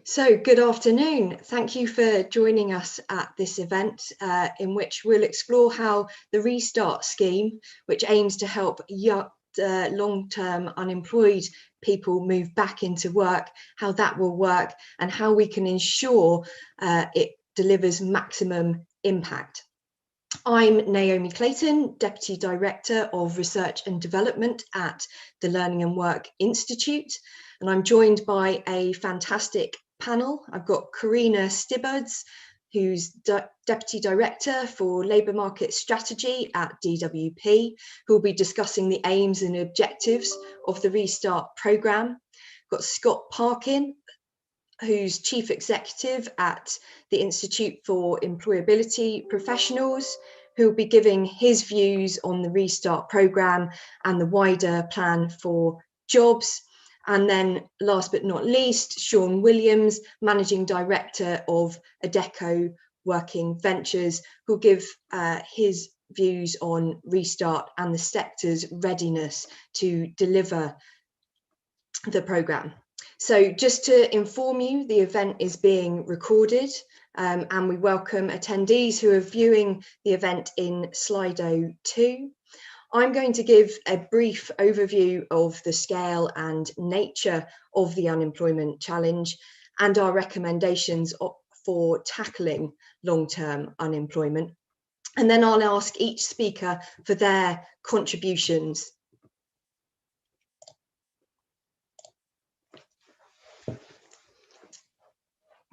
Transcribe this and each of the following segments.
So, good afternoon. Thank you for joining us at this event in which we'll explore how the Restart scheme, which aims to help long-term unemployed people move back into work, how that will work and how we can ensure it delivers maximum impact. I'm Naomi Clayton, Deputy Director of Research and Development at the Learning and Work Institute, and I'm joined by a fantastic panel. I've got Karina Stibbards, who's Deputy Director for Labour Market Strategy at DWP, who will be discussing the aims and objectives of the Restart programme. Got Scott Parkin, who's Chief Executive at the Institute for Employability Professionals, who will be giving his views on the Restart programme and the wider plan for jobs. And then last but not least, Sean Williams, Managing Director of Adecco Working Ventures, who'll give his views on Restart and the sector's readiness to deliver the programme. So just to inform you, the event is being recorded and we welcome attendees who are viewing the event in Slido 2. I'm going to give a brief overview of the scale and nature of the unemployment challenge and our recommendations for tackling long-term unemployment. And then I'll ask each speaker for their contributions.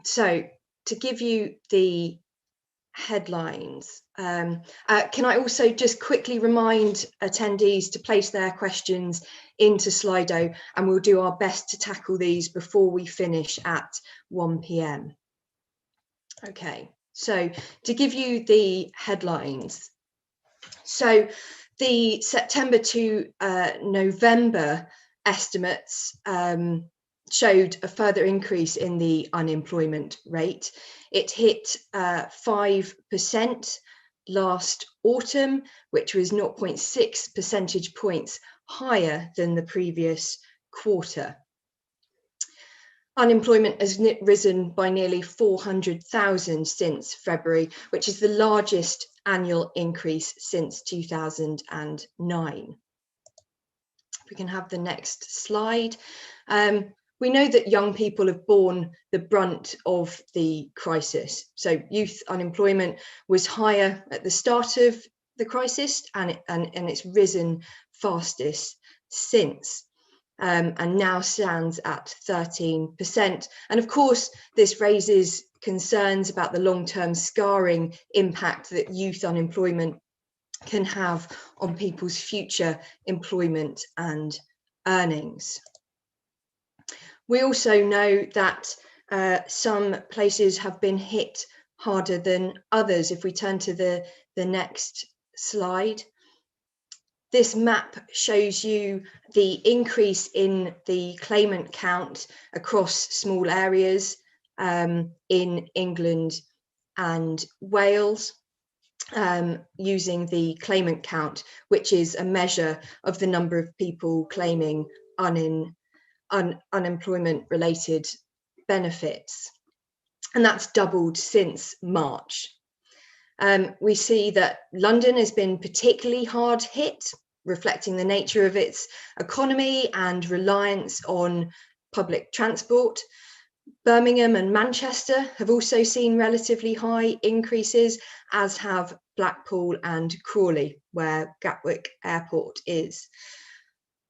So to give you the headlines, can I also just quickly remind attendees to place their questions into Slido, and we'll do our best to tackle these before we finish at 1 p.m. Okay, so to give you the headlines. So the September to November estimates showed a further increase in the unemployment rate. It hit 5% last autumn, which was 0.6 percentage points higher than the previous quarter. Unemployment has risen by nearly 400,000 since February, which is the largest annual increase since 2009. If we can have the next slide. We know that young people have borne the brunt of the crisis. So youth unemployment was higher at the start of the crisis and it's risen fastest since and now stands at 13%. And of course, this raises concerns about the long-term scarring impact that youth unemployment can have on people's future employment and earnings. We also know that some places have been hit harder than others. If we turn to the next slide, this map shows you the increase in the claimant count across small areas in England and Wales, using the claimant count, which is a measure of the number of people claiming unemployment related benefits, and that's doubled since March. We see that London has been particularly hard hit, reflecting the nature of its economy and reliance on public transport. Birmingham and Manchester have also seen relatively high increases, as have Blackpool and Crawley, where Gatwick Airport is.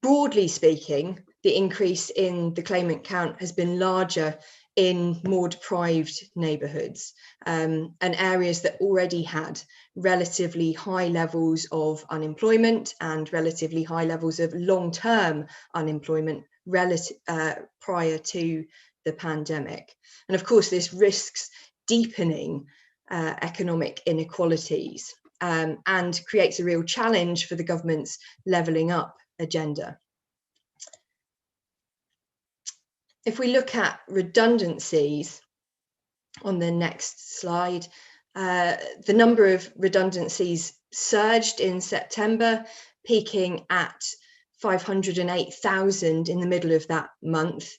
Broadly speaking, the increase in the claimant count has been larger in more deprived neighbourhoods and areas that already had relatively high levels of unemployment and relatively high levels of long-term unemployment prior to the pandemic. And of course, this risks deepening economic inequalities and creates a real challenge for the government's levelling up agenda. If we look at redundancies on the next slide, the number of redundancies surged in September, peaking at 508,000 in the middle of that month.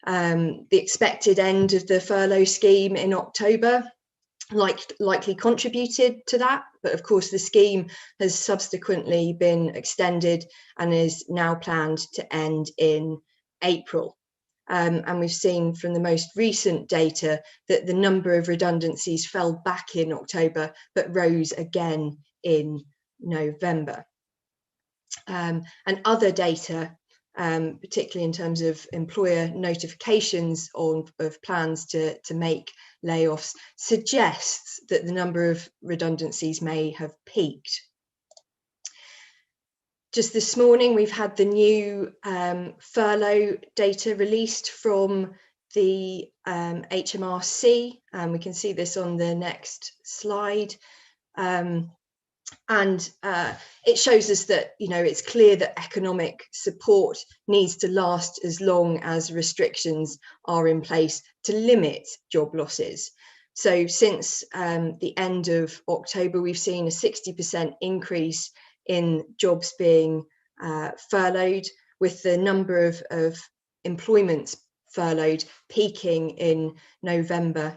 The expected end of the furlough scheme in October likely contributed to that, but of course the scheme has subsequently been extended and is now planned to end in April. And we've seen from the most recent data that the number of redundancies fell back in October but rose again in November. And other data, particularly in terms of employer notifications of plans to make layoffs, suggests that the number of redundancies may have peaked. Just this morning, we've had the new furlough data released from the HMRC, and we can see this on the next slide. And it shows us that, it's clear that economic support needs to last as long as restrictions are in place to limit job losses. So since the end of October, we've seen a 60% increase in jobs being furloughed, with the number of employments furloughed peaking in November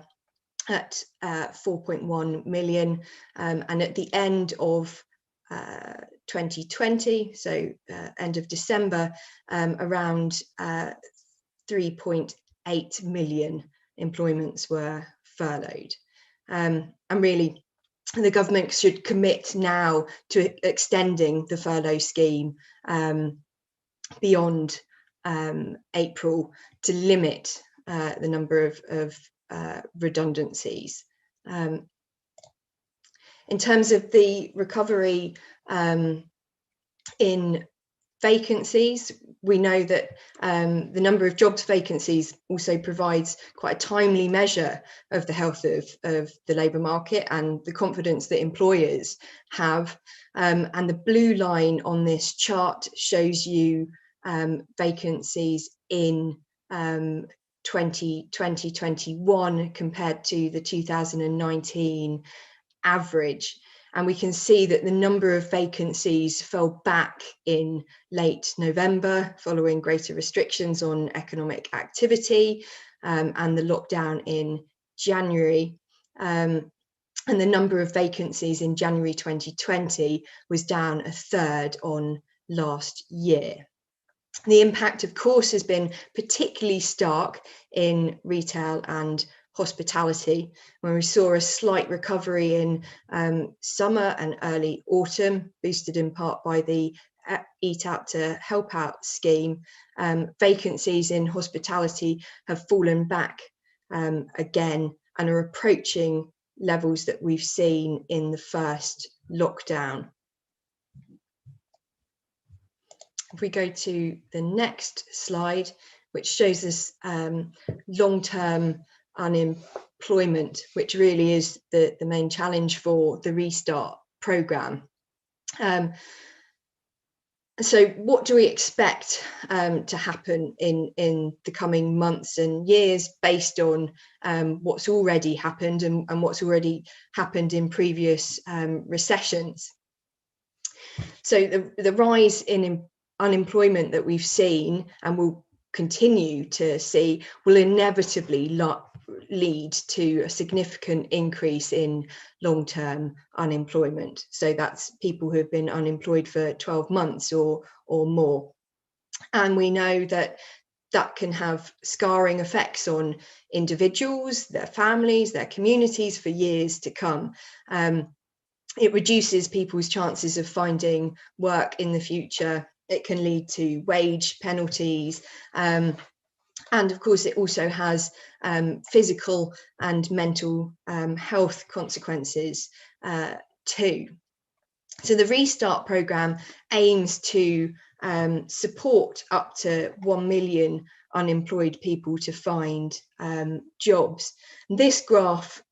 at 4.1 million, and at the end of 2020, so end of December, around 3.8 million employments were furloughed. And really, the government should commit now to extending the furlough scheme beyond April to limit the number of redundancies. In terms of the recovery in vacancies, we know that the number of jobs vacancies also provides quite a timely measure of the health of the labour market and the confidence that employers have. And the blue line on this chart shows you vacancies in 2020-21 compared to the 2019 average. And we can see that the number of vacancies fell back in late November following greater restrictions on economic activity and the lockdown in January. And the number of vacancies in January 2020 was down a third on last year. The impact, of course, has been particularly stark in retail and hospitality, when we saw a slight recovery in summer and early autumn, boosted in part by the Eat Out to Help Out scheme. Vacancies in hospitality have fallen back again and are approaching levels that we've seen in the first lockdown. If we go to the next slide, which shows us long-term unemployment, which really is the main challenge for the Restart programme. So what do we expect to happen in the coming months and years based on what's already happened and what's already happened in previous recessions? So the rise in unemployment that we've seen and will continue to see will inevitably lead to a significant increase in long-term unemployment. So that's people who have been unemployed for 12 months or more. And we know that can have scarring effects on individuals, their families, their communities for years to come. It reduces people's chances of finding work in the future. It can lead to wage penalties. And of course, it also has physical and mental health consequences too. So the Restart programme aims to support up to 1 million unemployed people to find jobs. This graph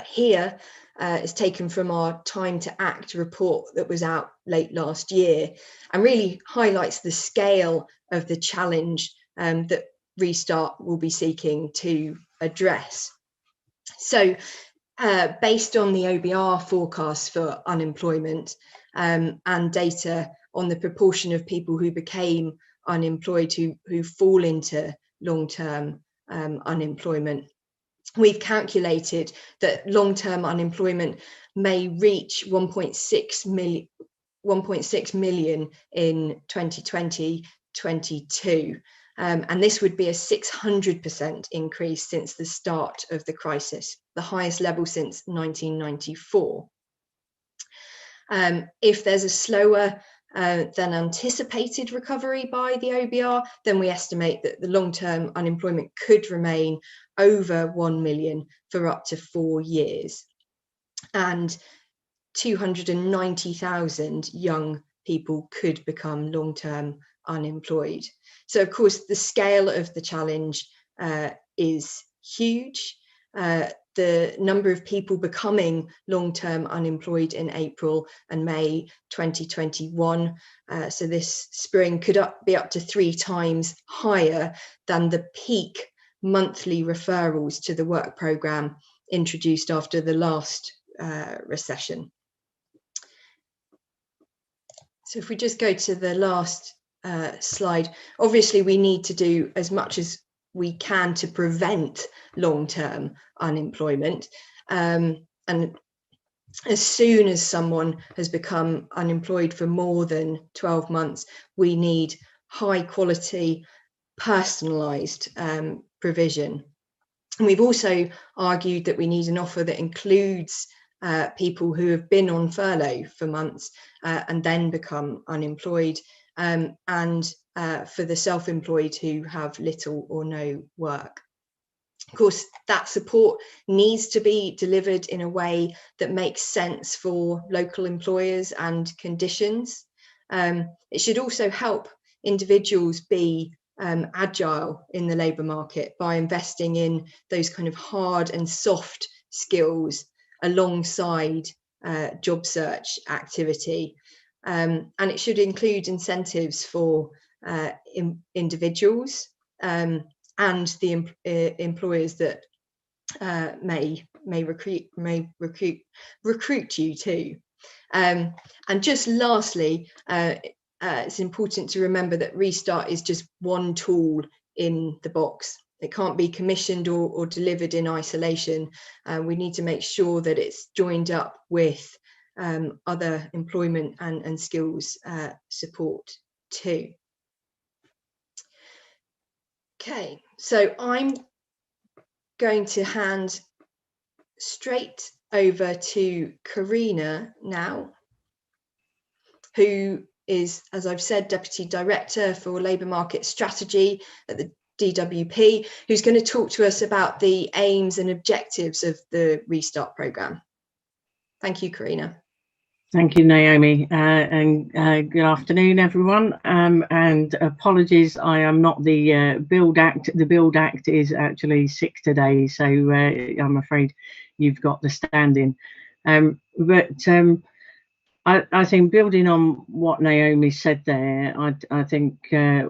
here is taken from our Time to Act report that was out late last year and really highlights the scale of the challenge that Restart will be seeking to address. So based on the OBR forecast for unemployment and data on the proportion of people who became unemployed who fall into long-term unemployment. We've calculated that long-term unemployment may reach 1.6 million in 2020-22. And this would be a 600% increase since the start of the crisis, the highest level since 1994. If there's a slower than anticipated recovery by the OBR, then we estimate that the long-term unemployment could remain over 1 million for up to 4 years. And 290,000 young people could become long-term unemployed. So of course, the scale of the challenge is huge. The number of people becoming long-term unemployed in April and May 2021, so this spring, could be up to 3 times higher than the peak monthly referrals to the work programme introduced after the last recession. So if we just go to the last slide, obviously we need to do as much as we can to prevent long-term unemployment. And as soon as someone has become unemployed for more than 12 months, we need high quality, personalised provision. And we've also argued that we need an offer that includes people who have been on furlough for months and then become unemployed, and for the self-employed who have little or no work. Of course, that support needs to be delivered in a way that makes sense for local employers and conditions. It should also help individuals be agile in the labour market by investing in those kind of hard and soft skills alongside job search activity. And it should include incentives for individuals and the employers that may recruit you too. And just lastly, it's important to remember that Restart is just one tool in the box. It can't be commissioned or delivered in isolation. We need to make sure that it's joined up with other employment and skills support too. Okay, so I'm going to hand straight over to Karina now, who is, as I've said, Deputy Director for Labour Market Strategy at the DWP, who's going to talk to us about the aims and objectives of the Restart programme. Thank you, Karina. Thank you, Naomi, and good afternoon, everyone. And apologies, I am not the Build Act. The Build Act is actually sick today, so I'm afraid you've got the stand-in. I think building on what Naomi said there, I think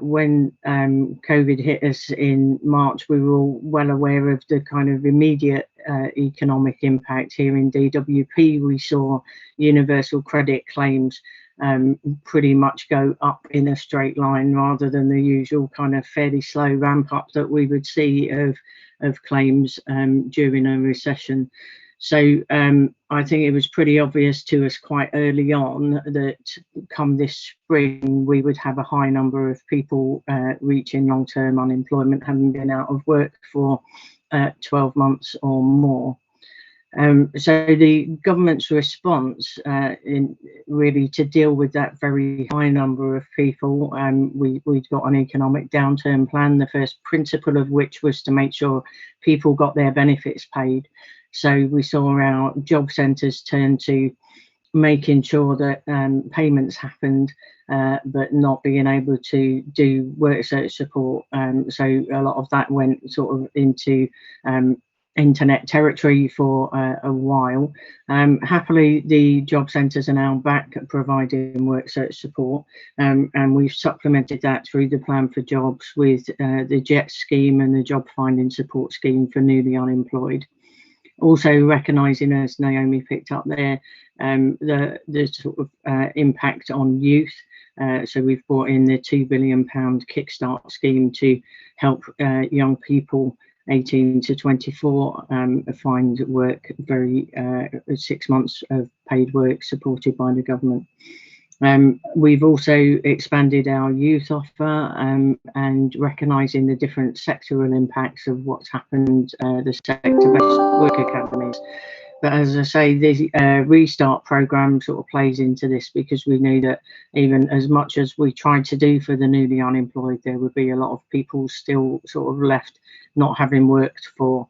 when COVID hit us in March, we were all well aware of the kind of immediate economic impact. Here in DWP, we saw universal credit claims pretty much go up in a straight line rather than the usual kind of fairly slow ramp up that we would see of claims during a recession. So I think it was pretty obvious to us quite early on that come this spring, we would have a high number of people reaching long-term unemployment, having been out of work for 12 months or more. So the government's response really to deal with that very high number of people, we'd got an economic downturn plan, the first principle of which was to make sure people got their benefits paid. So we saw our job centres turn to making sure that payments happened, but not being able to do work search support. So a lot of that went sort of into internet territory for a while. Happily, the job centres are now back providing work search support, and we've supplemented that through the Plan for Jobs with the JET scheme and the Job Finding Support Scheme for newly unemployed. Also recognising, as Naomi picked up there, the sort of impact on youth. So we've brought in the £2 billion Kickstart scheme to help young people 18 to 24 find work, 6 months of paid work supported by the government. We've also expanded our youth offer and recognising the different sectoral impacts of what's happened, the sector-based work academies. But as I say, the Restart programme sort of plays into this, because we knew that even as much as we tried to do for the newly unemployed, there would be a lot of people still sort of left not having worked for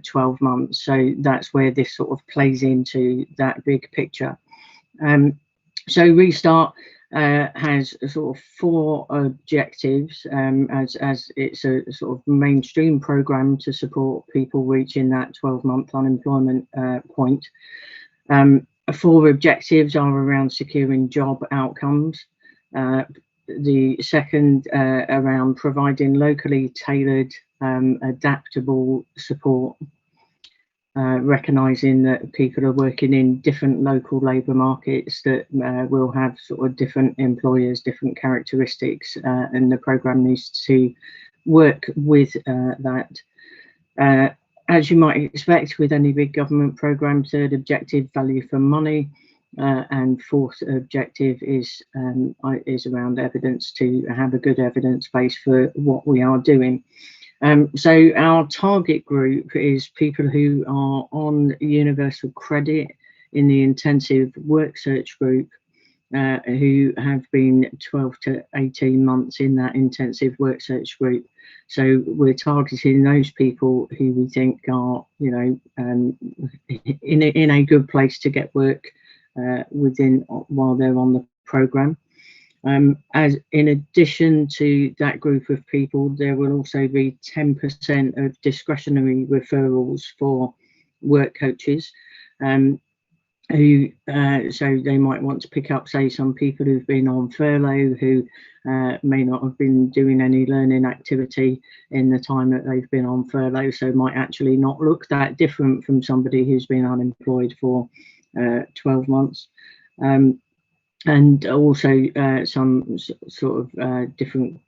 12 months. So that's where this sort of plays into that big picture. So Restart has sort of 4 objectives, as it's a sort of mainstream programme to support people reaching that 12-month unemployment point. 4 objectives are around securing job outcomes. The second around providing locally tailored, adaptable support. Recognising that people are working in different local labour markets that will have sort of different employers, different characteristics, and the programme needs to work with that. As you might expect with any big government programme, 3rd objective, value for money, and 4th objective is around evidence, to have a good evidence base for what we are doing. So our target group is people who are on universal credit in the intensive work search group, who have been 12 to 18 months in that intensive work search group. So we're targeting those people who we think are, you know, in a good place to get work while they're on the programme. As in addition to that group of people, there will also be 10% of discretionary referrals for work coaches, who so they might want to pick up, say, some people who've been on furlough, who may not have been doing any learning activity in the time that they've been on furlough, so might actually not look that different from somebody who's been unemployed for 12 months. And also some sort of different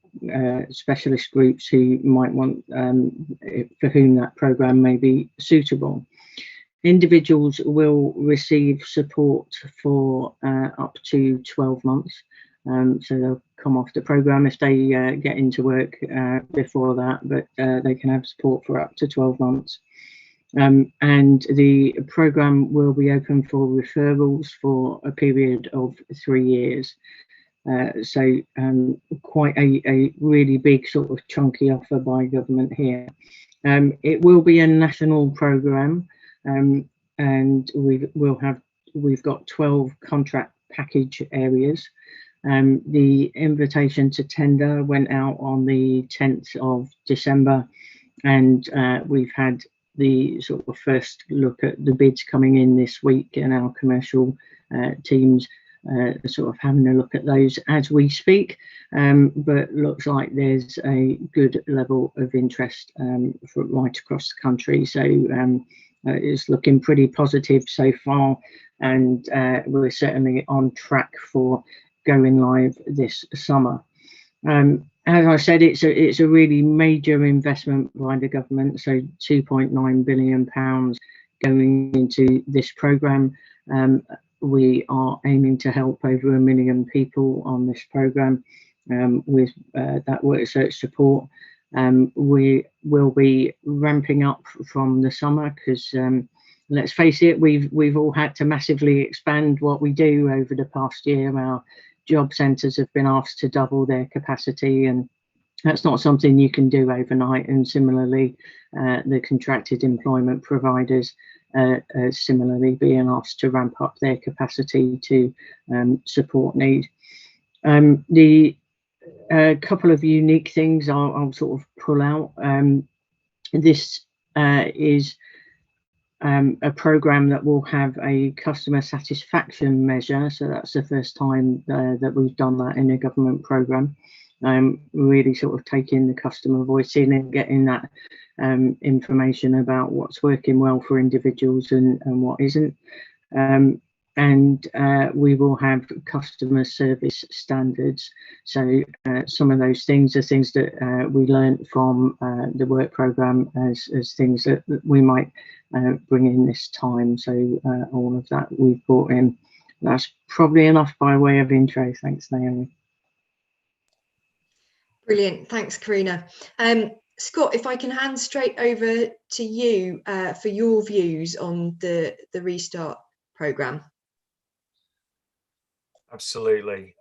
specialist groups who might want, for whom that programme may be suitable. Individuals will receive support for up to 12 months. So they'll come off the programme if they get into work before that, but they can have support for up to 12 months. And the programme will be open for referrals for a period of 3 years. So quite a really big sort of chunky offer by government here. It will be a national programme, and we've got 12 contract package areas. The invitation to tender went out on the 10th of December, and we've had the sort of first look at the bids coming in this week, and our commercial teams sort of having a look at those as we speak. But looks like there's a good level of interest right across the country. So it's looking pretty positive so far, and we're certainly on track for going live this summer. As I said, it's a really major investment by the government, so £2.9 billion going into this programme. We are aiming to help over 1 million people on this programme with that work search support. We will be ramping up from the summer, because let's face it, we've all had to massively expand what we do over the past year. Our job centres have been asked to double their capacity, and that's not something you can do overnight. And similarly, the contracted employment providers are similarly being asked to ramp up their capacity to support need. The couple of unique things I'll sort of pull out. This is a programme that will have a customer satisfaction measure, so that's the first time that we've done that in a government programme. Really sort of taking the customer voice in and getting that information about what's working well for individuals and what isn't. and we will have customer service standards. So some of those things are things that we learned from the work programme as things that we might bring in this time. So all of that we've brought in. That's probably enough by way of intro. Thanks, Naomi. Brilliant. Thanks, Karina. Scott, if I can hand straight over to you for your views on the Restart programme. Absolutely.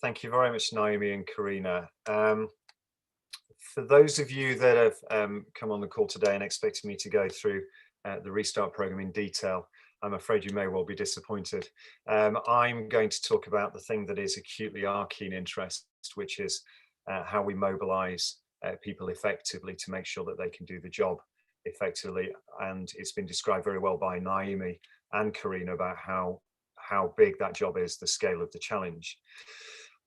Thank you very much, Naomi and Karina. For those of you that have come on the call today and expected me to go through the Restart programme in detail, I'm afraid you may well be disappointed. I'm going to talk about the thing that is acutely our keen interest, which is how we mobilise people effectively to make sure that they can do the job effectively. And it's been described very well by Naomi and Karina about how big that job is, the scale of the challenge.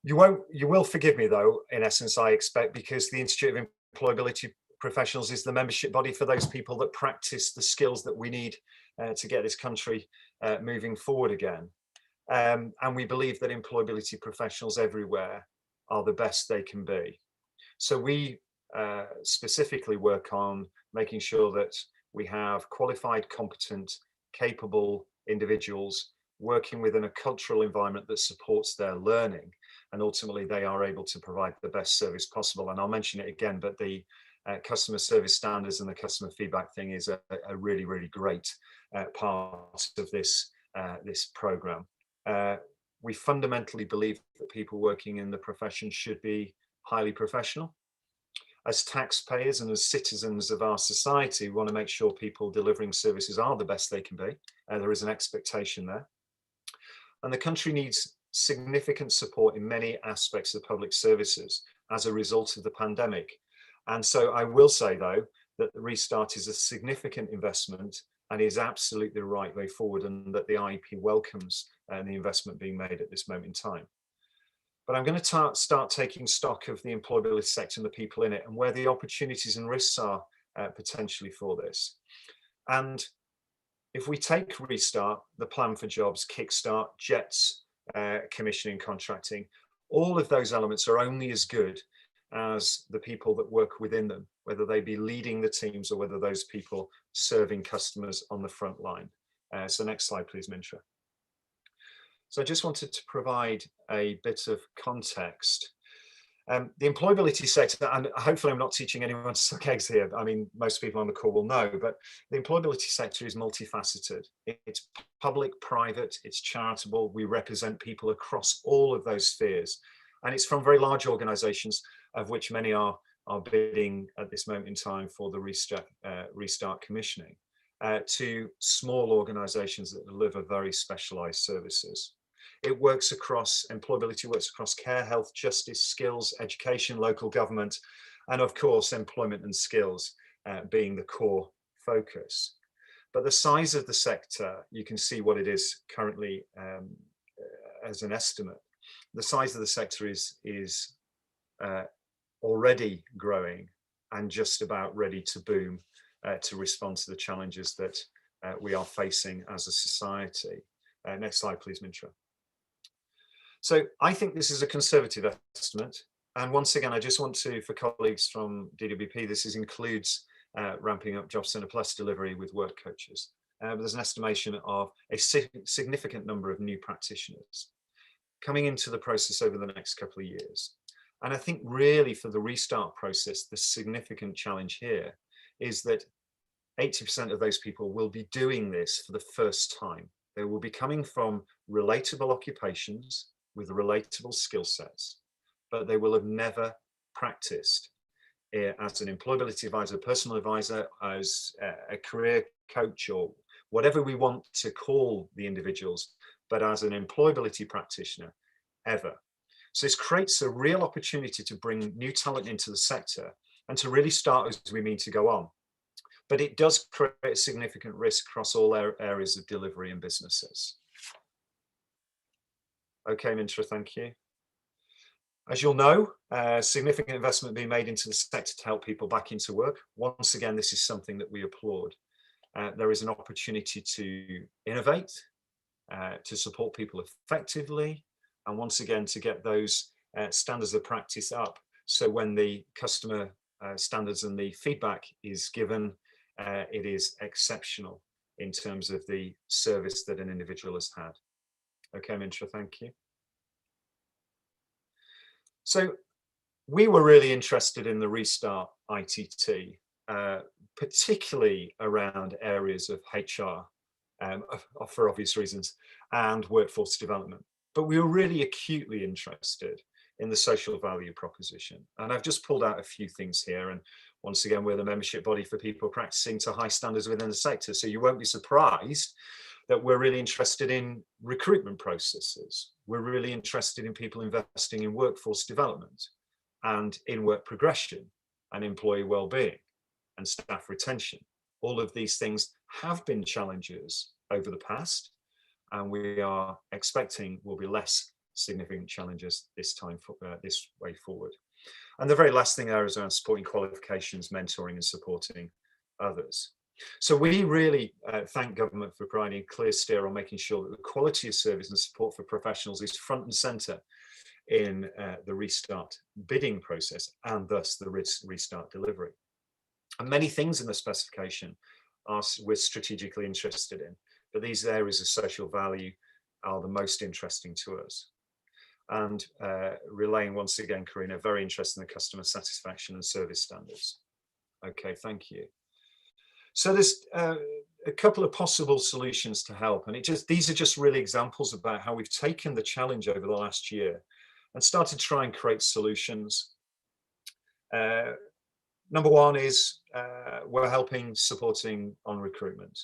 You will forgive me though, in essence, I expect, because the Institute of Employability Professionals is the membership body for those people that practice the skills that we need to get this country moving forward again. And we believe that employability professionals everywhere are the best they can be. So we specifically work on making sure that we have qualified, competent, capable individuals working within a cultural environment that supports their learning, and ultimately they are able to provide the best service possible. And I'll mention it again, but the customer service standards and the customer feedback thing is a really, really great part of this program. We fundamentally believe that people working in the profession should be highly professional. As taxpayers and as citizens of our society, we want to make sure people delivering services are the best they can be. There is an expectation there. And the country needs significant support in many aspects of public services as a result of the pandemic. And so I will say, though, that the Restart is a significant investment and is absolutely the right way forward, and that the IEP welcomes the investment being made at this moment in time. But I'm going to start taking stock of the employability sector and the people in it, and where the opportunities and risks are potentially for this. And if we take Restart, the Plan for Jobs, Kickstart, JETS, commissioning, contracting, all of those elements are only as good as the people that work within them, whether they be leading the teams or whether those people serving customers on the front line. So next slide, please, Mintra. So I just wanted to provide a bit of context. The employability sector, and hopefully I'm not teaching anyone to suck eggs here. I mean, most people on the call will know, but the employability sector is multifaceted. It's public, private, it's charitable. We represent people across all of those spheres. And it's from very large organizations, of which many are bidding at this moment in time for the Restart commissioning, to small organizations that deliver very specialized services. It works across, employability works across care, health, justice, skills, education, local government, and of course, employment and skills being the core focus. But the size of the sector, you can see what it is currently as an estimate. The size of the sector is already growing and just about ready to boom to respond to the challenges that we are facing as a society. Next slide, please, Mintra. So I think this is a conservative estimate. And once again, I just want to, for colleagues from DWP, this includes ramping up Job Centre Plus delivery with work coaches. There's an estimation of a significant number of new practitioners coming into the process over the next couple of years. And I think really for the Restart process, the significant challenge here is that 80% of those people will be doing this for the first time. They will be coming from relatable occupations with relatable skill sets, but they will have never practiced as an employability advisor, personal advisor, as a career coach, or whatever we want to call the individuals, but as an employability practitioner ever. So this creates a real opportunity to bring new talent into the sector and to really start as we mean to go on. But it does create a significant risk across all areas of delivery and businesses. Okay, Mintra, thank you. As you'll know, significant investment being made into the sector to help people back into work. Once again, this is something that we applaud. There is an opportunity to innovate, to support people effectively, and once again to get those standards of practice up, so when the customer standards and the feedback is given, it is exceptional in terms of the service that an individual has had. Okay, Mintra, thank you. So we were really interested in the Restart ITT, particularly around areas of HR, for obvious reasons, and workforce development. But we were really acutely interested in the social value proposition. And I've just pulled out a few things here. And once again, we're the membership body for people practicing to high standards within the sector. So you won't be surprised that we're really interested in recruitment processes. We're really interested in people investing in workforce development and in work progression and employee well-being and staff retention. All of these things have been challenges over the past, and we are expecting will be less significant challenges this time, this way forward. And the very last thing there is around supporting qualifications, mentoring and supporting others. So we really thank government for providing a clear steer on making sure that the quality of service and support for professionals is front and centre in the Restart bidding process, and thus the Restart delivery. And many things in the specification we're strategically interested in, but these areas of social value are the most interesting to us. And relaying once again, Karina, very interested in the customer satisfaction and service standards. Okay, thank you. So there's a couple of possible solutions to help, and these are just really examples about how we've taken the challenge over the last year and started to try and create solutions. Number one is we're supporting on recruitment.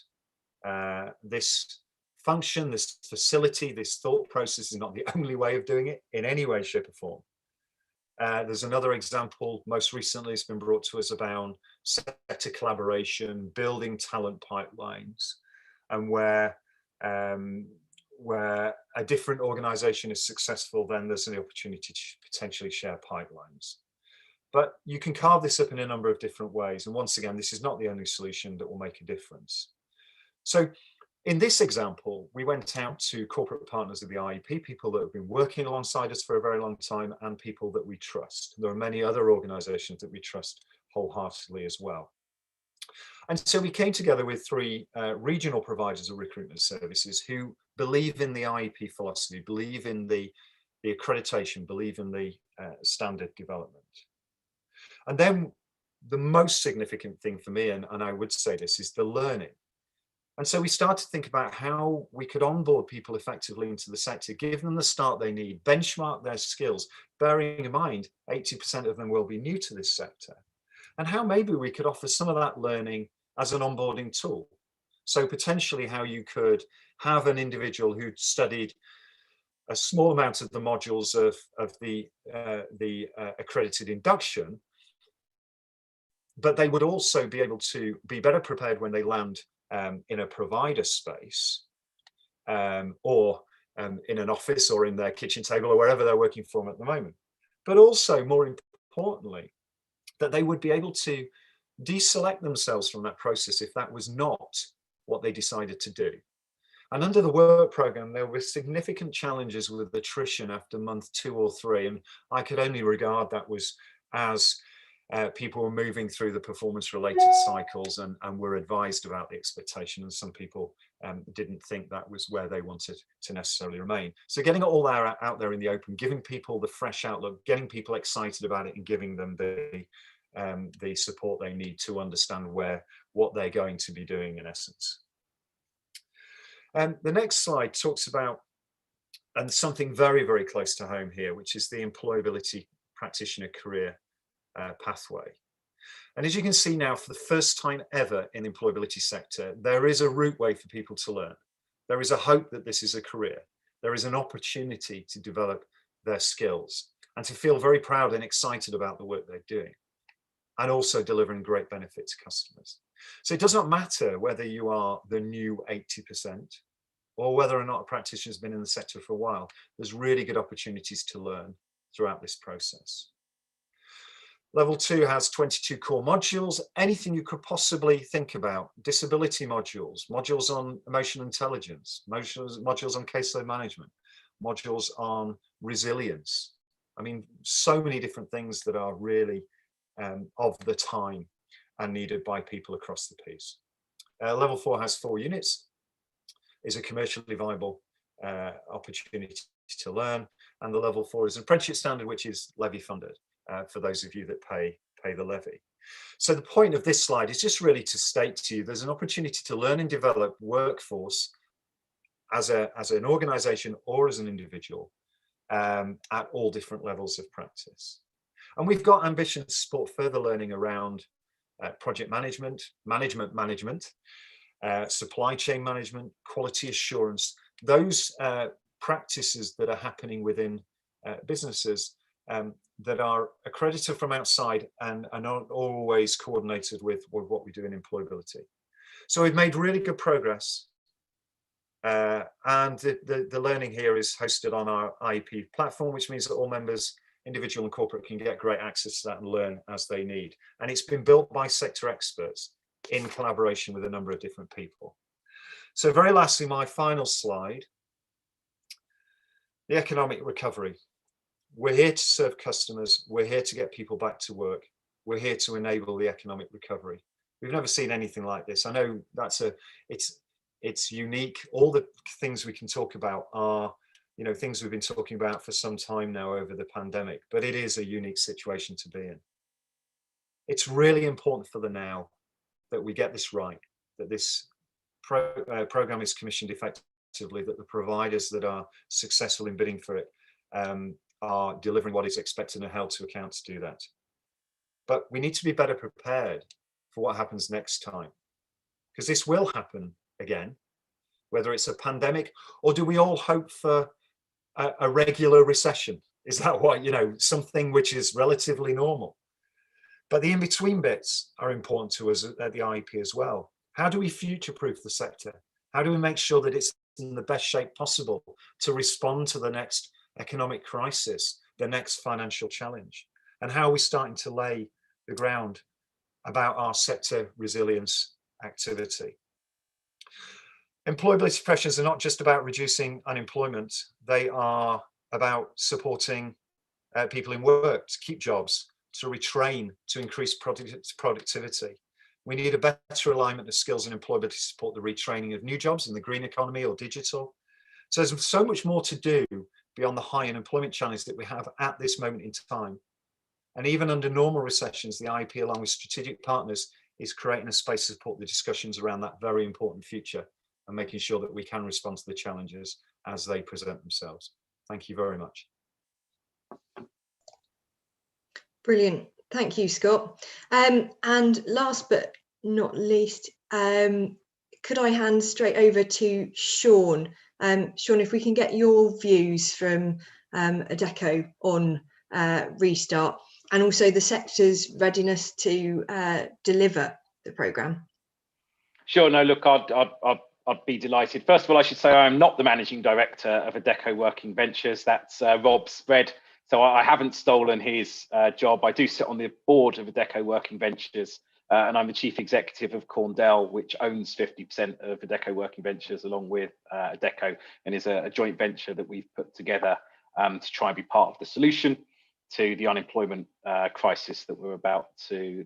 This function, this facility, this thought process is not the only way of doing it in any way, shape or form. There's another example, most recently it's been brought to us about sector collaboration, building talent pipelines, and where a different organization is successful, then there's an opportunity to potentially share pipelines. But you can carve this up in a number of different ways. And once again, this is not the only solution that will make a difference. So in this example, we went out to corporate partners of the IEP, people that have been working alongside us for a very long time, and people that we trust. There are many other organizations that we trust wholeheartedly as well. And so we came together with three regional providers of recruitment services who believe in the IEP philosophy, believe in the accreditation, believe in the standard development. And then the most significant thing for me, and I would say this, is the learning. And so we started to think about how we could onboard people effectively into the sector, give them the start they need, benchmark their skills, bearing in mind 80% of them will be new to this sector, and how maybe we could offer some of that learning as an onboarding tool. So potentially how you could have an individual who studied a small amount of the modules of the accredited induction, but they would also be able to be better prepared when they land in a provider space, or in an office or in their kitchen table or wherever they're working from at the moment. But also, more importantly, that they would be able to deselect themselves from that process if that was not what they decided to do. And under the work program, there were significant challenges with attrition after month 2 or 3. And I could only regard that was as people were moving through the performance-related cycles and were advised about the expectation, and some people didn't think that was where they wanted to necessarily remain. So getting it all out there in the open, giving people the fresh outlook, getting people excited about it, and giving them the support they need to understand what they're going to be doing in essence. The next slide talks about something very, very close to home here, which is the employability practitioner career pathway. And as you can see now, for the first time ever in the employability sector, there is a route way for people to learn. There is a hope that this is a career. There is an opportunity to develop their skills and to feel very proud and excited about the work they're doing, and also delivering great benefit to customers. So it does not matter whether you are the new 80% or whether or not a practitioner has been in the sector for a while. There's really good opportunities to learn throughout this process. Level 2 has 22 core modules, anything you could possibly think about. Disability modules, modules on emotional intelligence, modules on caseload management, modules on resilience. I mean, so many different things that are really of the time and needed by people across the piece. Level 4 has 4 units, is a commercially viable opportunity to learn, and the level 4 is an apprenticeship standard, which is levy funded for those of you that pay the levy. So the point of this slide is just really to state to you there's an opportunity to learn and develop workforce as an organization or as an individual at all different levels of practice. And we've got ambitions to support further learning around project management, supply chain management, quality assurance, those practices that are happening within businesses that are accredited from outside and are not always coordinated with what we do in employability. So we've made really good progress. And the learning here is hosted on our IEP platform, which means that all members, individual and corporate, can get great access to that and learn as they need. And it's been built by sector experts in collaboration with a number of different people. So very lastly, my final slide, the economic recovery. We're here to serve customers. We're here to get people back to work. We're here to enable the economic recovery. We've never seen anything like this. I know it's unique. All the things we can talk about are, you know, things we've been talking about for some time now over the pandemic, but it is a unique situation to be in. It's really important for the now that we get this right, that this program is commissioned effectively, that the providers that are successful in bidding for it are delivering what is expected and held to account to do that. But we need to be better prepared for what happens next time, because this will happen again, whether it's a pandemic or do we all hope for a regular recession? Is that what, you know, something which is relatively normal? But the in-between bits are important to us at the IEP as well. How do we future-proof the sector? How do we make sure that it's in the best shape possible to respond to the next economic crisis, the next financial challenge? And how are we starting to lay the ground about our sector resilience activity? Employability pressures are not just about reducing unemployment. They are about supporting people in work to keep jobs, to retrain, to increase productivity. We need a better alignment of skills and employability to support the retraining of new jobs in the green economy or digital. So there's so much more to do beyond the high unemployment challenge that we have at this moment in time. And even under normal recessions, the IEP, along with strategic partners, is creating a space to support the discussions around that very important future and making sure that we can respond to the challenges as they present themselves. Thank you very much. Brilliant. Thank you, Scott. And last but not least, could I hand straight over to Sean? Sean, if we can get your views from Adecco on Restart and also the sector's readiness to deliver the programme. Sure. No, look, I'd be delighted. First of all, I should say I am not the managing director of Adecco Working Ventures. That's Rob Spread. So I haven't stolen his job. I do sit on the board of Adecco Working Ventures, and I'm the chief executive of Corndell, which owns 50% of Adecco Working Ventures along with Adecco, and is a joint venture that we've put together to try and be part of the solution to the unemployment crisis that we're about to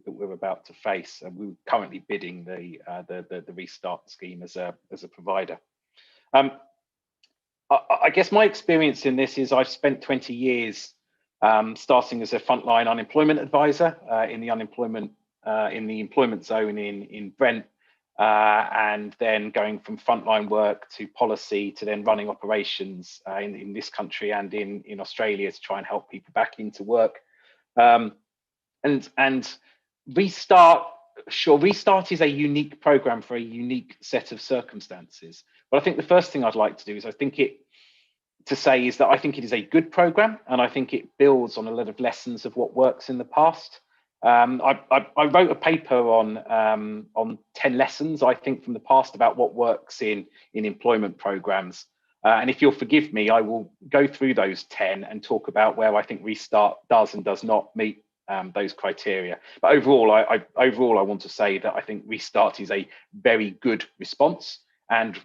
face. And we're currently bidding the Restart scheme as a provider. I guess my experience in this is I've spent 20 years starting as a frontline unemployment advisor in the employment zone in Brent, and then going from frontline work to policy to then running operations in this country and in Australia to try and help people back into work. And Restart is a unique program for a unique set of circumstances. But I think the first thing I'd like to do is I think it is a good program, and I think it builds on a lot of lessons of what works in the past. I wrote a paper on 10 lessons, I think, from the past about what works in employment programs. And if you'll forgive me, I will go through those 10 and talk about where I think Restart does and does not meet those criteria. But overall, I want to say that I think Restart is a very good response, and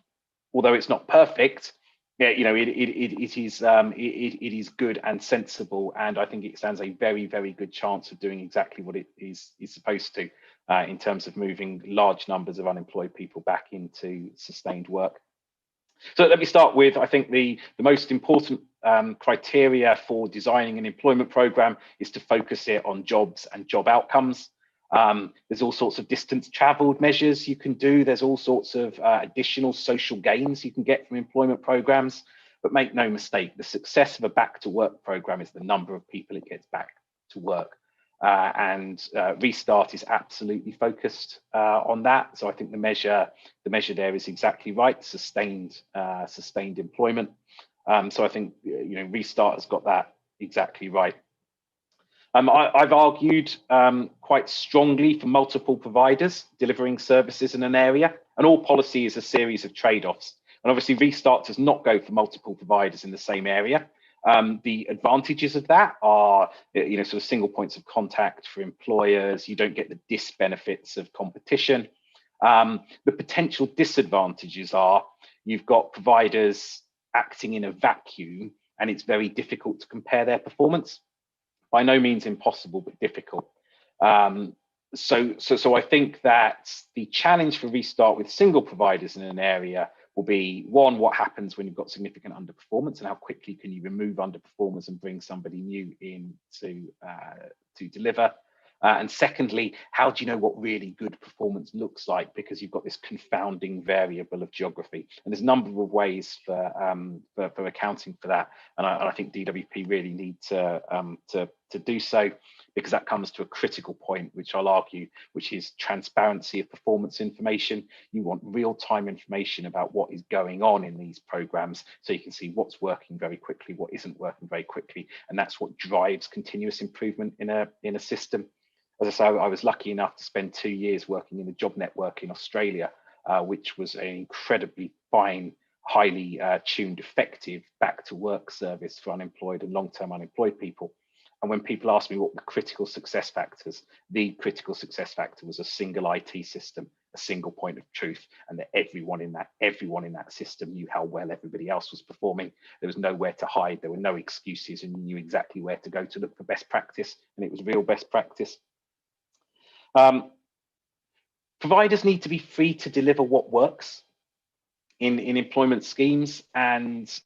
although it's not perfect, yeah, you know, it is good and sensible, and I think it stands a very, very good chance of doing exactly what it is supposed to, in terms of moving large numbers of unemployed people back into sustained work. So let me start with, I think the most important criteria for designing an employment program is to focus it on jobs and job outcomes. There's all sorts of distance traveled measures you can do. There's all sorts of additional social gains you can get from employment programs. But make no mistake, the success of a back to work program is the number of people it gets back to work. And Restart is absolutely focused on that. So I think the measure there is exactly right: sustained employment. So I think, you know, Restart has got that exactly right. I've argued quite strongly for multiple providers delivering services in an area, and all policy is a series of trade-offs. And obviously, Restart does not go for multiple providers in the same area. The advantages of that are, you know, sort of single points of contact for employers. You don't get the disbenefits of competition. The potential disadvantages are you've got providers acting in a vacuum, and it's very difficult to compare their performance. By no means impossible, but difficult. So I think that the challenge for Restart with single providers in an area will be, one, what happens when you've got significant underperformance, and how quickly can you remove underperformers and bring somebody new in to deliver. And secondly, how do you know what really good performance looks like, because you've got this confounding variable of geography, and there's a number of ways for accounting for that, and I think DWP really need to do so, because that comes to a critical point, which I'll argue, which is transparency of performance information. You want real-time information about what is going on in these programs, so you can see what's working very quickly, what isn't working very quickly, and that's what drives continuous improvement in a system. As I say, I was lucky enough to spend 2 years working in the job network in Australia, which was an incredibly fine, highly tuned, effective back to work service for unemployed and long-term unemployed people. And when people ask me what were the critical success factors, the critical success factor was a single IT system, a single point of truth, and that everyone in that system knew how well everybody else was performing. There was nowhere to hide, there were no excuses, and you knew exactly where to go to look for best practice, and it was real best practice. Providers need to be free to deliver what works in employment schemes, and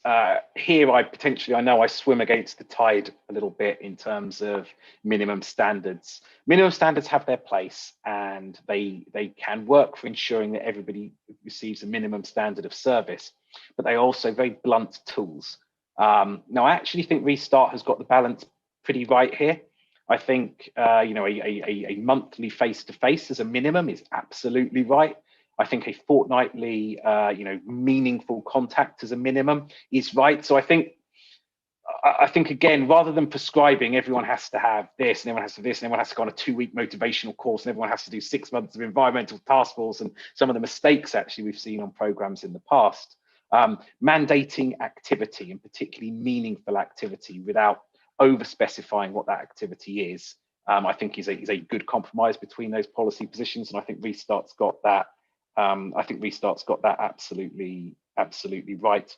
here I know I swim against the tide a little bit in terms of minimum standards. Minimum standards have their place, and they can work for ensuring that everybody receives a minimum standard of service, but they're also very blunt tools. Now, I actually think Restart has got the balance pretty right here. I think you know, a monthly face-to-face as a minimum is absolutely right. I think a fortnightly, you know, meaningful contact as a minimum is right. So I think again, rather than prescribing everyone has to have this and everyone has to do this and everyone has to go on a 2-week motivational course and everyone has to do 6 months of environmental task force and some of the mistakes actually we've seen on programs in the past, mandating activity, and particularly meaningful activity, without over specifying what that activity is, I think is a good compromise between those policy positions, and I think Restart's got that. I think Restart's got that absolutely right.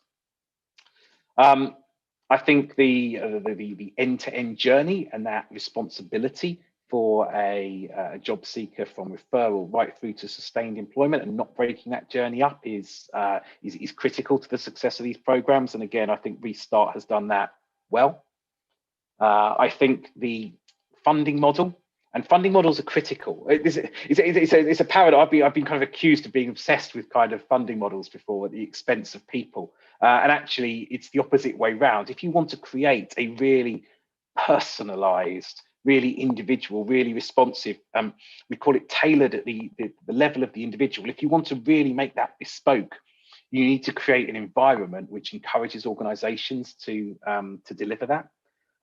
I think the end-to-end journey and that responsibility for a job seeker from referral right through to sustained employment and not breaking that journey up is critical to the success of these programs. And again, I think Restart has done that well. I think the funding model, and funding models are critical. It's a paradox. I've been kind of accused of being obsessed with kind of funding models before at the expense of people. And actually, it's the opposite way round. If you want to create a really personalized, really individual, really responsive, we call it tailored at the level of the individual. If you want to really make that bespoke, you need to create an environment which encourages organizations to deliver that.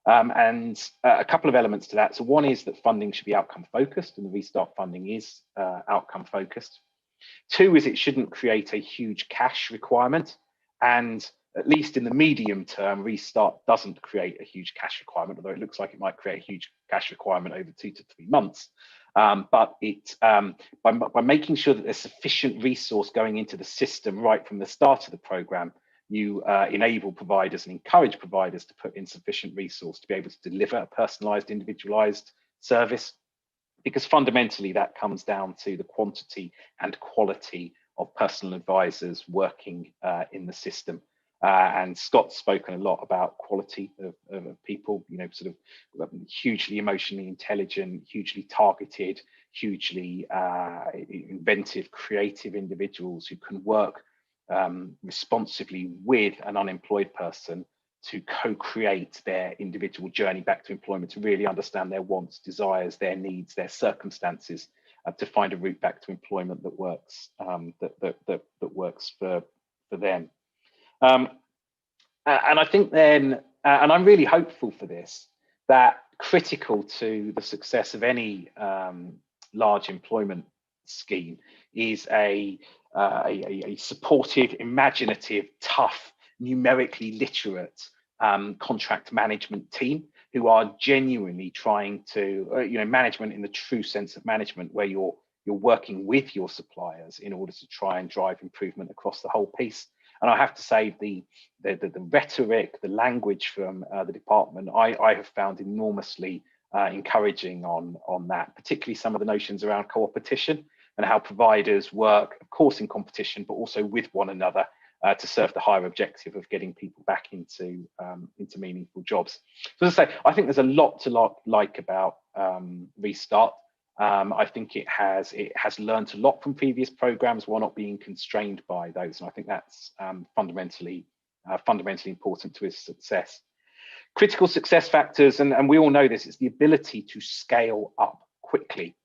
And a couple of elements to that. So one is that funding should be outcome focused, and the Restart funding is outcome focused. Two is it shouldn't create a huge cash requirement. And at least in the medium term, Restart doesn't create a huge cash requirement, although it looks like it might create a huge cash requirement over 2 to 3 months. But by making sure that there's sufficient resource going into the system right from the start of the programme, you enable providers and encourage providers to put in sufficient resource to be able to deliver a personalised, individualised service, because fundamentally that comes down to the quantity and quality of personal advisors working in the system. And Scott's spoken a lot about quality of people, you know, sort of hugely emotionally intelligent, hugely targeted, hugely inventive, creative individuals who can work responsively with an unemployed person to co-create their individual journey back to employment, to really understand their wants, desires, their needs, their circumstances, to find a route back to employment that works, that works for them. And I think then, and I'm really hopeful for this, that critical to the success of any large employment scheme is a supportive, imaginative, tough, numerically literate contract management team who are genuinely trying to, you know, management in the true sense of management, where you're working with your suppliers in order to try and drive improvement across the whole piece. And I have to say, the rhetoric, the language from the department, I have found enormously encouraging on that, particularly some of the notions around co-opetition and how providers work, of course, in competition, but also with one another to serve the higher objective of getting people back into meaningful jobs. So as I say, I think there's a lot to like about Restart. I think it has learned a lot from previous programs while not being constrained by those, and I think that's fundamentally important to its success. Critical success factors, and we all know this, is the ability to scale up quickly.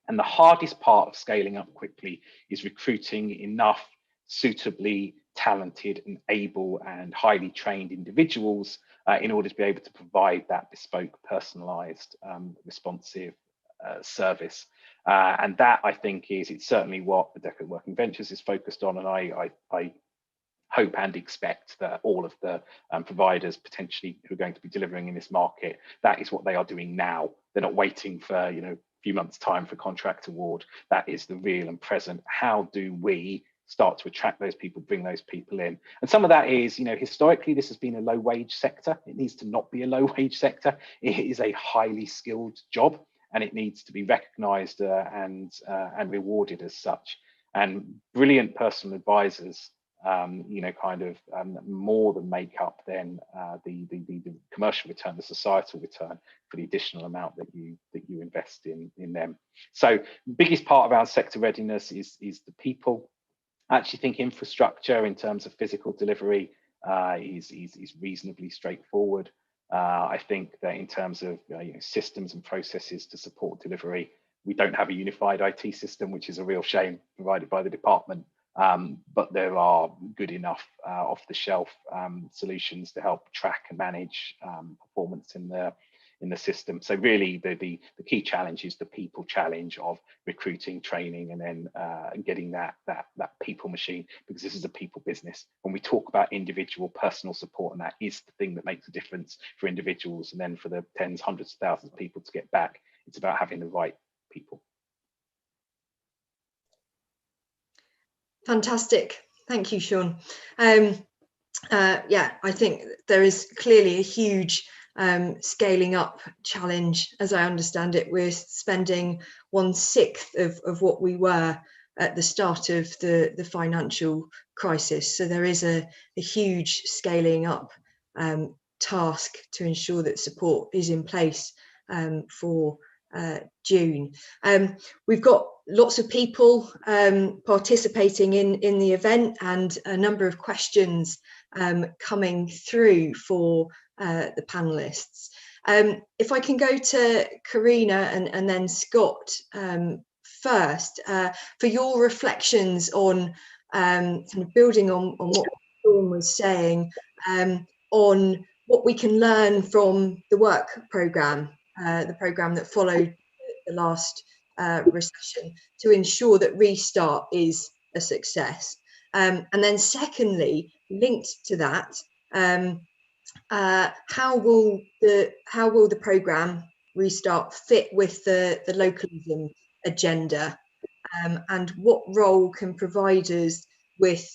And the hardest part of scaling up quickly is recruiting enough suitably talented and able and highly trained individuals in order to be able to provide that bespoke, personalized, responsive service. And that, I think, it's certainly what Adecco Working Ventures is focused on. And I hope and expect that all of the providers potentially who are going to be delivering in this market, that is what they are doing now. They're not waiting for, you know, a few months' time for contract award. That is the real and present. How do we start to attract those people, bring those people in? And some of that is, you know, historically this has been a low wage sector. It needs to not be a low wage sector. It is a highly skilled job, and it needs to be recognized and rewarded as such. And brilliant personal advisors, you know, kind of more than make up then the commercial return, the societal return for the additional amount that you invest in them. So biggest part around sector readiness is the people. I actually think infrastructure in terms of physical delivery is reasonably straightforward. I think that in terms of you know, systems and processes to support delivery, we don't have a unified IT system, which is a real shame, provided by the department. But there are good enough off-the-shelf solutions to help track and manage performance in the system. So really, the key challenge is the people challenge of recruiting, training, and then getting that people machine, because this is a people business. When we talk about individual personal support, and that is the thing that makes a difference for individuals, and then for the tens, hundreds of thousands of people to get back, it's about having the right people. Fantastic. Thank you, Sean. Yeah, I think there is clearly a huge scaling up challenge. As I understand it, we're spending 1/6 of what we were at the start of the financial crisis. So there is a huge scaling up task to ensure that support is in place for June. We've got lots of people participating in the event, and a number of questions coming through for the panelists. If I can go to Karina and then Scott first, for your reflections on kind of building on what Sean was saying, on what we can learn from the work programme, the programme that followed the last recession, to ensure that Restart is a success. And then secondly, linked to that, how will the programme Restart fit with the localism agenda, and what role can providers with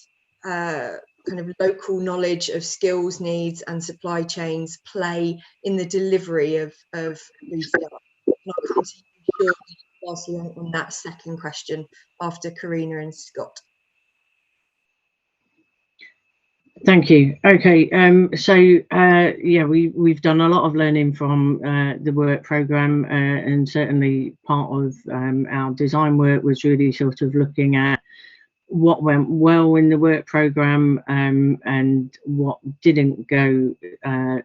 kind of local knowledge of skills, needs and supply chains play in the delivery of Restart? And I'll come to you shortly on that second question after Karina and Scott. Thank you. Okay, so yeah, we've done a lot of learning from the work programme, and certainly part of our design work was really sort of looking at what went well in the work programme, and what didn't go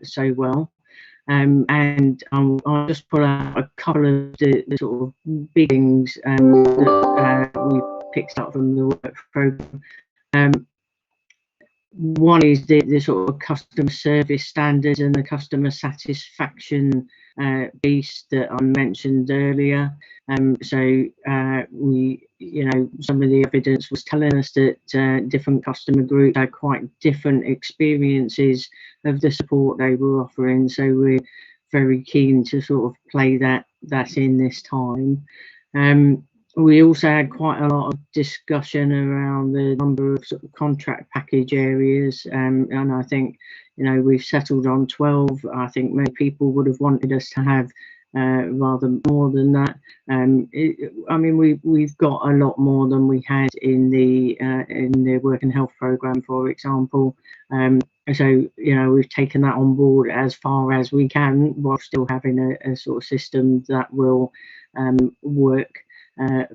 so well. And I'll just pull out a couple of the sort of big things that we picked up from the work programme. One is the sort of customer service standards and the customer satisfaction piece that I mentioned earlier. So we, you know, some of the evidence was telling us that different customer groups had quite different experiences of the support they were offering. So we're very keen to sort of play that in this time. We also had quite a lot of discussion around the number of sort of contract package areas, and I think, you know, we've settled on 12. I think many people would have wanted us to have rather more than that. I mean, we've got a lot more than we had in the work and health programme, for example. So, you know, we've taken that on board as far as we can, while still having a sort of system that will work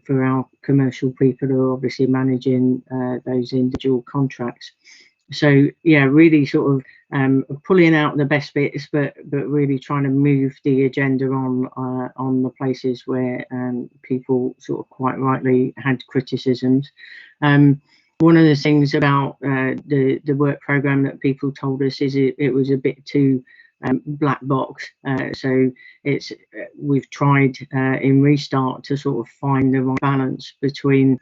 for our commercial people who are obviously managing those individual contracts. So yeah, really sort of pulling out the best bits, but really trying to move the agenda on the places where people sort of quite rightly had criticisms. One of the things about the work programme that people told us is it was a bit too black box. So we've tried in Restart to sort of find the right balance between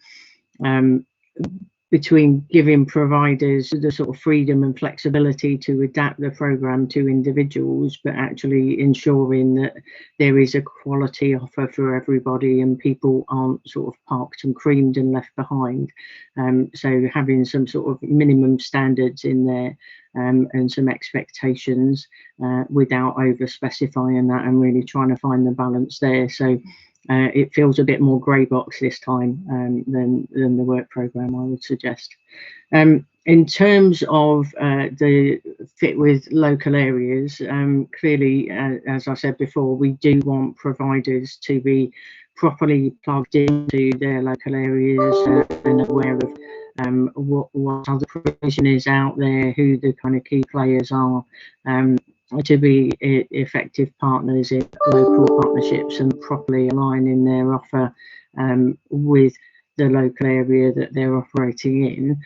giving providers the sort of freedom and flexibility to adapt the programme to individuals, but actually ensuring that there is a quality offer for everybody and people aren't sort of parked and creamed and left behind. So having some sort of minimum standards in there, and some expectations without over specifying that, and really trying to find the balance there. So it feels a bit more grey box this time than the work programme, I would suggest. In terms of the fit with local areas, clearly, as I said before, we do want providers to be properly plugged into their local areas and aware of what other provision is out there, who the kind of key players are, to be effective partners in local partnerships and properly aligning their offer with the local area that they're operating in,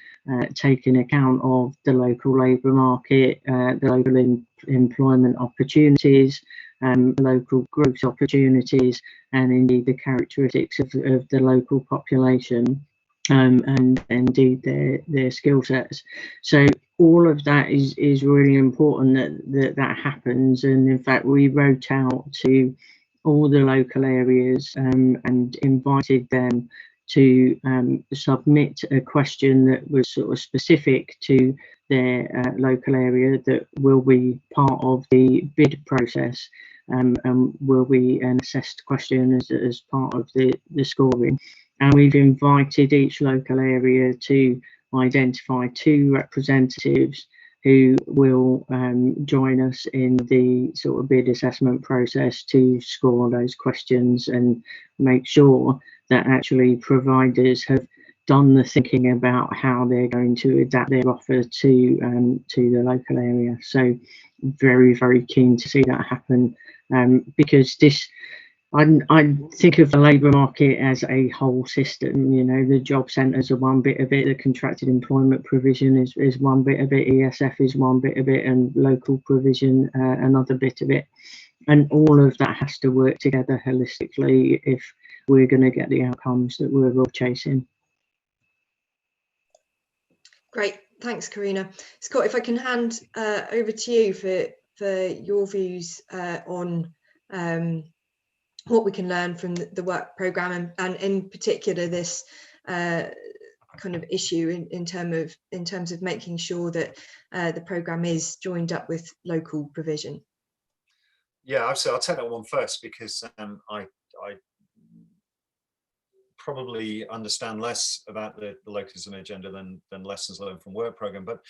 taking account of the local labour market, the local employment opportunities, local growth opportunities, and indeed the characteristics of the local population, and indeed their skill sets. So all of that is really important that happens. And in fact, we wrote out to all the local areas and invited them to submit a question that was sort of specific to their local area, that will be part of the bid process, and will be an assessed question as part of the scoring. And we've invited each local area to identify 2 representatives who will join us in the sort of bid assessment process to score those questions and make sure that actually providers have done the thinking about how they're going to adapt their offer to the local area. So very, very keen to see that happen, because this, I think of the labour market as a whole system. You know, the job centres are one bit of it, the contracted employment provision is one bit of it, ESF is one bit of it, and local provision another bit of it. And all of that has to work together holistically if we're going to get the outcomes that we're all chasing. Great, Thanks, Karina. Scott, if I can hand over to you for your views on what we can learn from the work programme, and in particular this kind of issue in terms of making sure that the programme is joined up with local provision. Yeah, absolutely. I'll take that one first, because I probably understand less about the localism agenda than lessons learned from work programme. But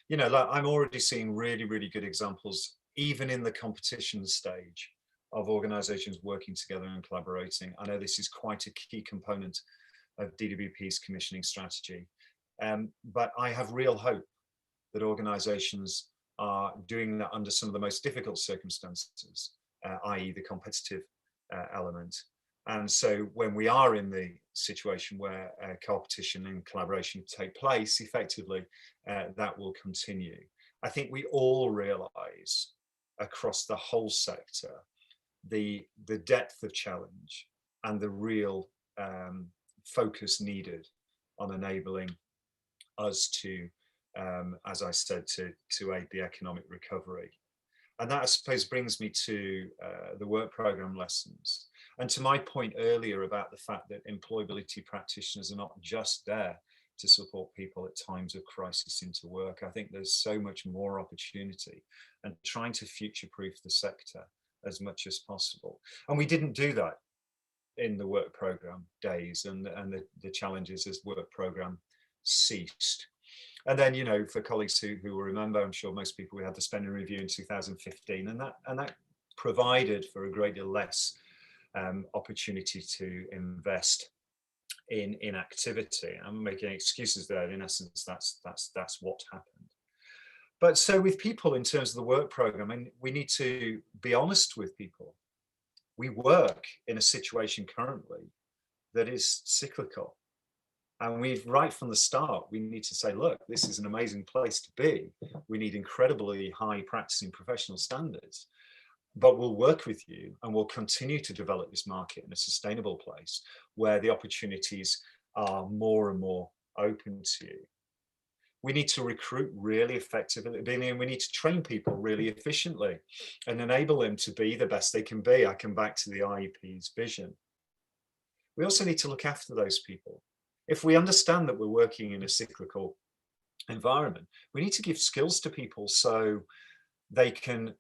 you know, like, I'm already seeing really good examples, even in the competition stage, of organisations working together and collaborating. I know this is quite a key component of DWP's commissioning strategy, but I have real hope that organisations are doing that under some of the most difficult circumstances, i.e. the competitive element. And so when we are in the situation where competition and collaboration take place effectively, that will continue. I think we all realise across the whole sector the depth of challenge and the real focus needed on enabling us to, as I said, to aid the economic recovery. And that, I suppose, brings me to the work programme lessons. And to my point earlier about the fact that employability practitioners are not just there to support people at times of crisis into work. I think there's so much more opportunity, and trying to future-proof the sector as much as possible. And we didn't do that in the work programme days and the challenges as work programme ceased. And then, you know, for colleagues who will remember, I'm sure most people, we had the spending review in 2015, and that provided for a great deal less opportunity to invest in activity. I'm making excuses there. In essence, that's what happened. But so with people, in terms of the work programme, I mean, we need to be honest with people. We work in a situation currently that is cyclical. And right from the start, we need to say, look, this is an amazing place to be. We need incredibly high practicing professional standards, but we'll work with you and we'll continue to develop this market in a sustainable place where the opportunities are more and more open to you. We need to recruit really effectively, and we need to train people really efficiently and enable them to be the best they can be. I come back to the IEP's vision. We also need to look after those people. If we understand that we're working in a cyclical environment, we need to give skills to people so they can,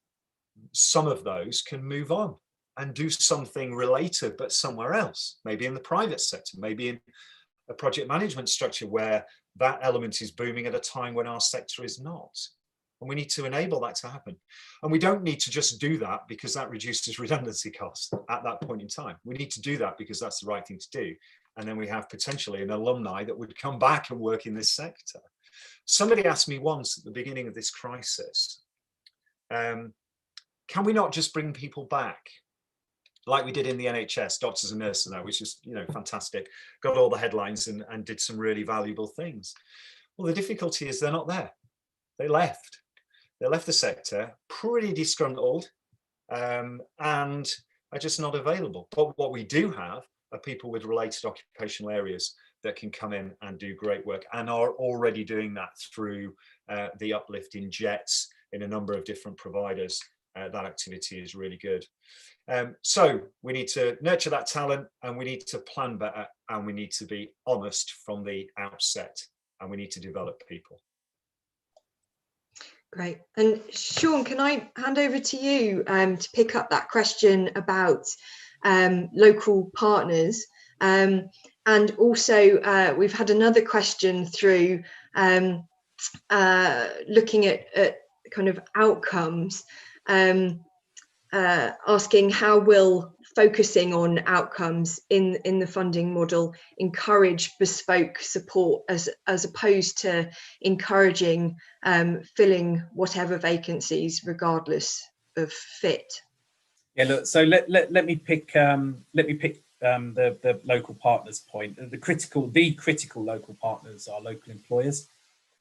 some of those can move on and do something related, but somewhere else, maybe in the private sector, maybe in a project management structure where that element is booming at a time when our sector is not. And we need to enable that to happen. And we don't need to just do that because that reduces redundancy costs at that point in time. We need to do that because that's the right thing to do. And then we have potentially an alumni that would come back and work in this sector. Somebody asked me once at the beginning of this crisis, can we not just bring people back? Like we did in the NHS, doctors and nurses now, which is, you know, fantastic, got all the headlines and did some really valuable things. Well, the difficulty is they're not there. They left. They left the sector pretty disgruntled and are just not available. But what we do have are people with related occupational areas that can come in and do great work and are already doing that through the uplift in JETs in a number of different providers. That activity is really good. So we need to nurture that talent, and we need to plan better, and we need to be honest from the outset, and we need to develop people. Great. And Sean, can I hand over to you to pick up that question about local partners? And also we've had another question through looking at kind of outcomes, asking how will focusing on outcomes in the funding model encourage bespoke support as opposed to encouraging filling whatever vacancies regardless of fit. Yeah, look, so let me pick the local partners point. The critical local partners are local employers,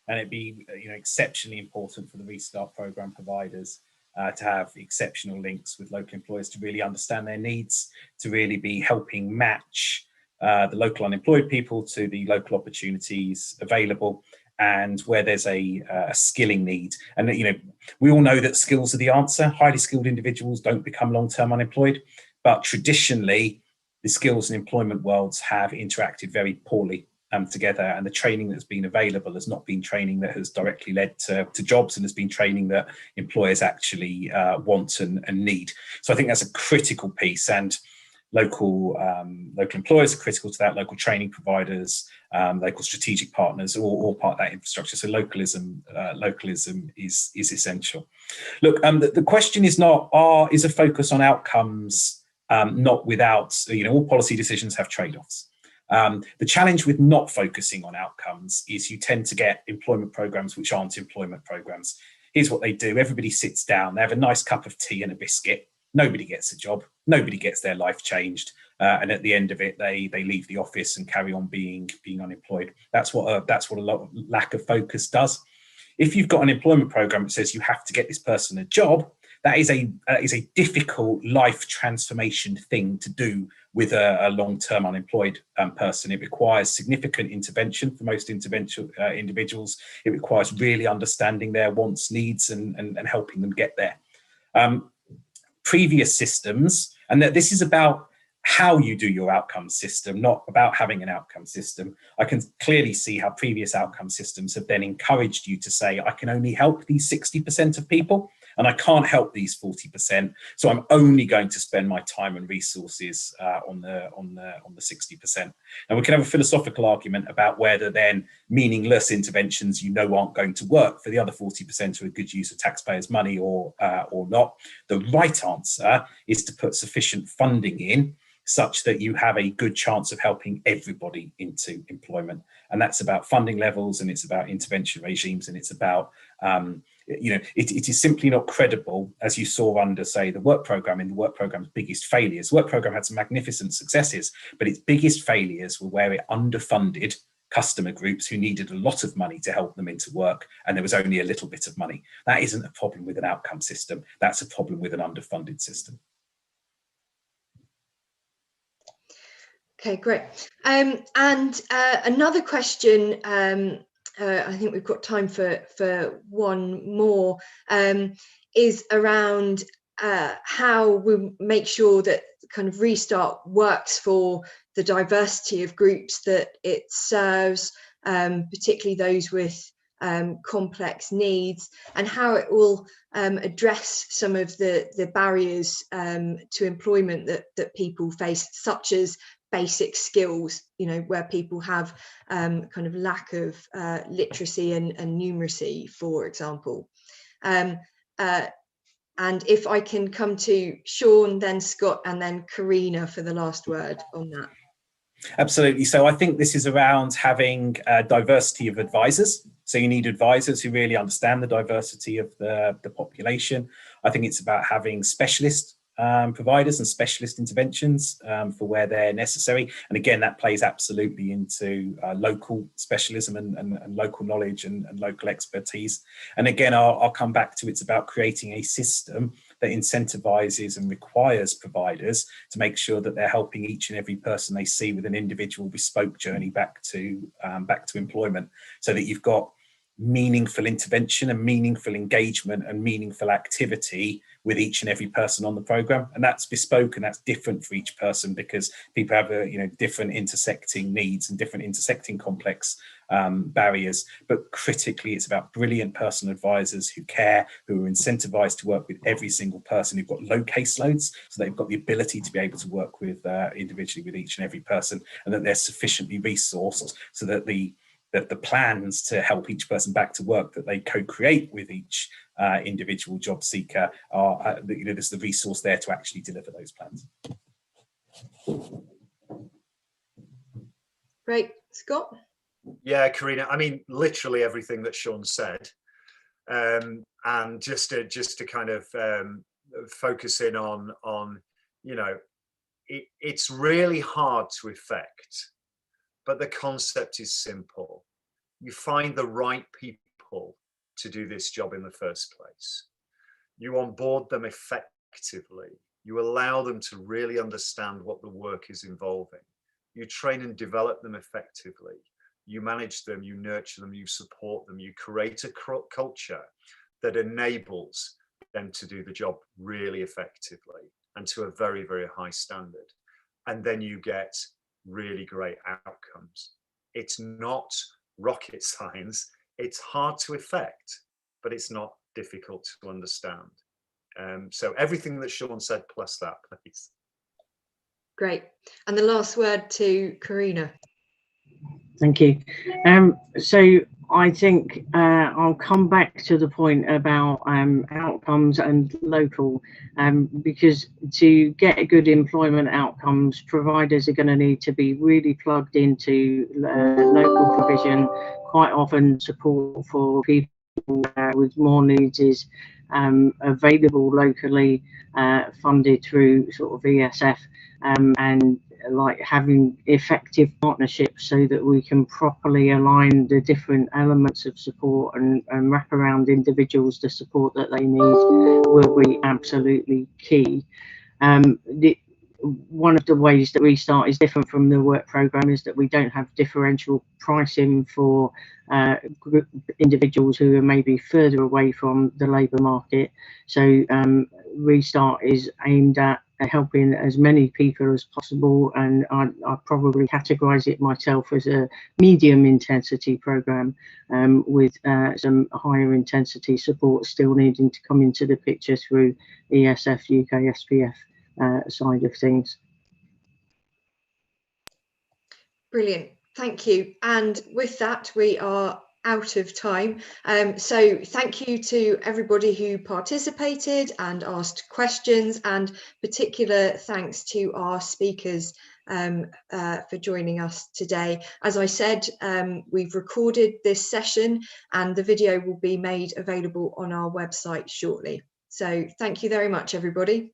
and it'd be exceptionally important for the Restart programme providers to have exceptional links with local employers to really understand their needs, to really be helping match the local unemployed people to the local opportunities available, and where there's a skilling need. And we all know that skills are the answer. Highly skilled individuals don't become long-term unemployed, but traditionally the skills and employment worlds have interacted very poorly together, and the training that's been available has not been training that has directly led to jobs, and has been training that employers actually want and need. So I think that's a critical piece, and local employers are critical to that, local training providers, local strategic partners, all part of that infrastructure. So localism is essential. Look, the question is not, is a focus on outcomes not without, all policy decisions have trade-offs. The challenge with not focusing on outcomes is you tend to get employment programs which aren't employment programs. Here's what they do. Everybody sits down, they have a nice cup of tea and a biscuit. Nobody gets a job. Nobody gets their life changed. And at the end of it, they leave the office and carry on being unemployed. That's what a lack of focus does. If you've got an employment program that says you have to get this person a job, that is a difficult life transformation thing to do with a long-term unemployed person. It requires significant intervention for most individuals. It requires really understanding their wants, needs, and helping them get there. Previous systems, and that this is about how you do your outcome system, not about having an outcome system. I can clearly see how previous outcome systems have then encouraged you to say, I can only help these 60% of people, and I can't help these 40%. So I'm only going to spend my time and resources on the 60%. And we can have a philosophical argument about whether then meaningless interventions aren't going to work for the other 40% are a good use of taxpayers' money or not. The right answer is to put sufficient funding in such that you have a good chance of helping everybody into employment. And that's about funding levels, and it's about intervention regimes, and it's about, it is simply not credible, as you saw under, say, the work programme, in the work programme's biggest failures. The work programme had some magnificent successes, but its biggest failures were where it underfunded customer groups who needed a lot of money to help them into work, and there was only a little bit of money. That isn't a problem with an outcome system. That's a problem with an underfunded system. Okay, great. And another question, I think we've got time for one more, is around how we make sure that kind of Restart works for the diversity of groups that it serves, particularly those with complex needs, and how it will address some of the barriers to employment that people face, such as basic skills, where people have kind of lack of literacy and numeracy, for example. And if I can come to Sean, then Scott, and then Karina for the last word on that. Absolutely. So I think this is around having a diversity of advisors. So you need advisors who really understand the diversity of the population. I think it's about having specialist providers and specialist interventions for where they're necessary. And again, that plays absolutely into local specialism and local knowledge and local expertise. And again, I'll come back to, it's about creating a system that incentivizes and requires providers to make sure that they're helping each and every person they see with an individual bespoke journey back to employment, so that you've got meaningful intervention and meaningful engagement and meaningful activity with each and every person on the program. And that's bespoke and that's different for each person, because people have different intersecting needs and different intersecting complex barriers. But critically, it's about brilliant personal advisors who care, who are incentivized to work with every single person, who've got low caseloads, so they've got the ability to be able to work with individually with each and every person, and that they're sufficiently resourced so that the plans to help each person back to work that they co-create with each individual job seeker are, there's the resource there to actually deliver those plans. Great. Scott? Yeah, Karina, I mean, literally everything that Sean said. And just to kind of focus in on it's really hard to effect, but the concept is simple. You find the right people to do this job in the first place. You onboard them effectively. You allow them to really understand what the work is involving. You train and develop them effectively. you manage them, you nurture them, you support them, you create a culture that enables them to do the job really effectively and to a very, very high standard. And then you get really great outcomes. It's not rocket science. It's hard to effect, but it's not difficult to understand. So everything that Sean said, plus that, please. Great. And the last word to Karina. Thank you. So I think I'll come back to the point about outcomes and local, because to get good employment outcomes, providers are going to need to be really plugged into local provision. Quite often support for people with more needs is available locally, funded through sort of ESF, and like having effective partnerships so that we can properly align the different elements of support and wrap around individuals the support that they need will be absolutely key. One of the ways that Restart is different from the work programme is that we don't have differential pricing for individuals who are maybe further away from the labour market. So Restart is aimed at helping as many people as possible, and I probably categorise it myself as a medium intensity programme, with some higher intensity support still needing to come into the picture through ESF UK SPF side of things. Brilliant, thank you. And with that, we are out of time. So thank you to everybody who participated and asked questions, and particular thanks to our speakers for joining us today. As I said, we've recorded this session and the video will be made available on our website shortly. So thank you very much, everybody.